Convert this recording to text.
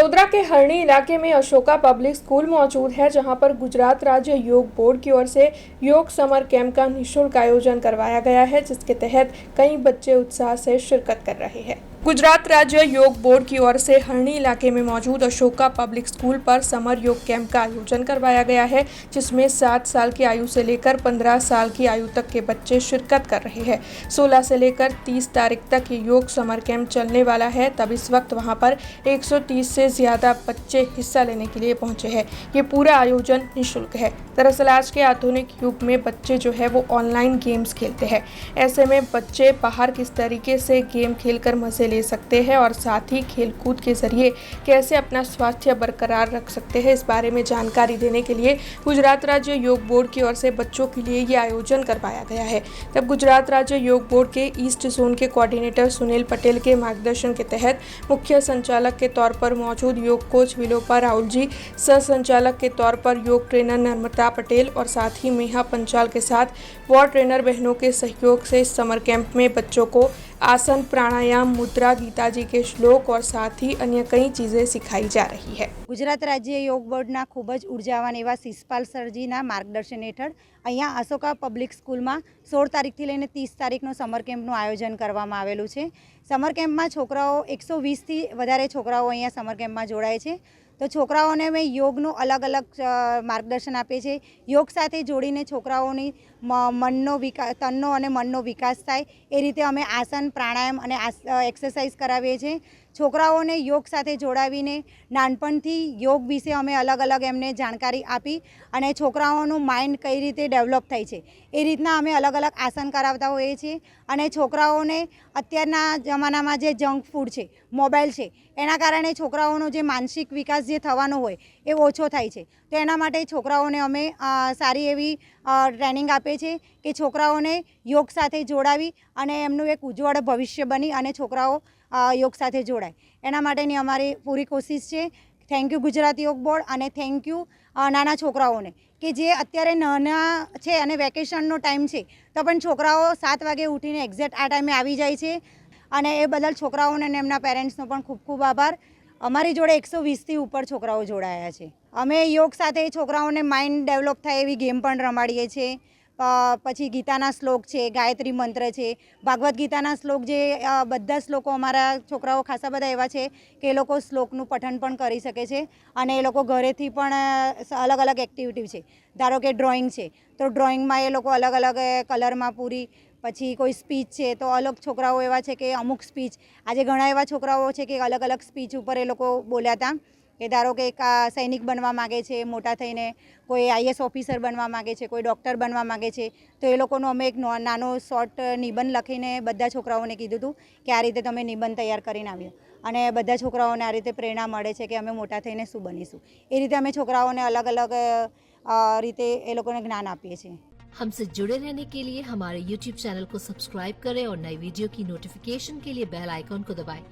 वडोदरा के हरणी इलाके में अशोका पब्लिक स्कूल मौजूद है, जहां पर गुजरात राज्य योग बोर्ड की ओर से योग समर कैंप का निःशुल्क आयोजन करवाया गया है, जिसके तहत कई बच्चे उत्साह से शिरकत कर रहे हैं। गुजरात राज्य योग बोर्ड की ओर से हरणी इलाके में मौजूद अशोका पब्लिक स्कूल पर समर योग कैंप का आयोजन करवाया गया है, जिसमें 7 साल की आयु से लेकर 15 साल की आयु तक के बच्चे शिरकत कर रहे हैं। 16 से लेकर 30 तारीख तक ये योग समर कैंप चलने वाला है। तब इस वक्त वहां पर 130 से ज़्यादा बच्चे हिस्सा लेने के लिए पहुंचे हैं। ये पूरा आयोजन निःशुल्क है। दरअसल आज के आधुनिक युग में बच्चे जो है वो ऑनलाइन गेम्स खेलते हैं। ऐसे में बच्चे बाहर किस तरीके से गेम खेलकर मजे ले सकते हैं और साथ ही खेलकूद के जरिए कैसे अपना स्वास्थ्य बरकरार रख सकते हैं, इस बारे में जानकारी देने के लिए गुजरात राज्य योग बोर्ड की ओर से बच्चों के लिए ये आयोजन करवाया गया है। तब गुजरात राज्य योग बोर्ड के ईस्ट जोन के कोऑर्डिनेटर सुनील पटेल के मार्गदर्शन के तहत मुख्य संचालक के तौर पर मौजूद योग कोच विलोपा राहुल जी, सह संचालक के तौर पर योग ट्रेनर नर्मदा पटेल और साथ ही मेहा पंचाल के साथ वॉर ट्रेनर बहनों के सहयोग से इस समर कैंप में बच्चों को आसन, प्राणायाम, मुद्रा, गीताजी के श्लोक और साथ ही अन्य कई चीज़ें सिखाई जा रही है। गुजरात राज्य योग बोर्डना खूब ज ऊर्जावान एवा शिषपाल सरजीना मार्गदर्शन हेठळ अहींया अशोका पब्लिक स्कूल में 16 तारीखथी लईने 30 तारीखनो समर केम्पनुं आयोजन करवामां आवेलुं छे। समर केम्पमां छोकराओ 120 थी वधारे छोकराओ अहींया समर केम्पमां जोड़ाय छे। तो छोकराओने मैं योगનું अलग अलग मार्गदर्शन आपे छे। योग साथे जोड़ीने छोकराओनी मननो विकास, तननो अने मननो विकास थाय ए रीते अमे आसन, प्राणायाम अने एक्सरसाइज करावीए छे। छोकराओने योग साथे जोड़ावीने नानपणथी योग विषे अमे अलग अलग एमने जाणकारी आपी अने छोकराओनुं माइंड कई रीते डेवलप थाय छे ए रीतना अमे अलग अलग आसन करावता होईए छीए। अने छोकराओने अत्याરના जमानामां जे जंक फूड छे, मोबाइल छे, एना कारणे छोकराओनो जे मानसिक विकास जे थवानो होय ए ओछो थाय छे। तो एना माटे छोकराओने अमे सारी एवी ट्रेनिंग आपे छे कि छोकराओने योग साथे जोड़ावी अने एमनुं एक उज्जवल भविष्य बनी अने छोकराओ योग साथे जोड़ाय एना माटेनी अमारी पूरी कोशिश छे। थैंक यू गुजरात योग बोर्ड अने थैंक यू नाना छोकराओने कि जे अत्यारे नाना छे अने वेकेशननो टाइम छे तो पण छोकराओ 7 वागे उठीने एक्जेक्ट आ टाइमे आवी जाय छे अने ए बदल छोकराओने अने एमना पेरेंट्सनो पण खूब खूब आभार। अमारी जोड़े 120 थी ऊपर छोकराओ जोड़ाया छे। अमे योग साथे छोकराओने माइंड डेवलप थाय एवी गेम पण रमाड़ीए छे। पछी गीताना श्लोक छे, गायत्री मंत्र छे, भागवत गीताना श्लोक जे बधा श्लोको अमारा छोकराओ खासा बधा एवा छे कि ए लोको श्लोकनुं पठन पण करी शके छे अने ए लोको घरेथी पण अलग अलग एक्टिविटी छे। धारो के ड्रॉइंग छे तो ड्रॉइंगमां ए लोको अलग अलग कलरमां पूरी, पछी कोई स्पीच है तो अलग छोकराओ एवा छे कि अमुक स्पीच आज घणा एवा छोकराओ छे कि अलग अलग स्पीच उपर ए लोको बोल्या था कि धारो के एक सैनिक बनवा मांगे छे, मोटा थईने कोई आईएएस ऑफिसर बनवा मांगे छे, कोई डॉक्टर बनवा मांगे छे, तो ए लोकोनो अमे एक नानो शॉर्ट निबंध लखीने बधा छोकराओने कीधुं हतुं कि आ रीते तमे निबंध तैयार करीने आव्यो अने बधा छोकराओने आ रीते प्रेरणा मळे छे कि अमे मोटा थईने शुं बनीशुं। ए रीते अमे छोकराओने अलग अलग रीते ए लोकोने ज्ञान आपीए छीए। हमसे जुड़े रहने के लिए हमारे YouTube चैनल को सब्सक्राइब करें और नई वीडियो की नोटिफिकेशन के लिए बेल आइकॉन को दबाएं।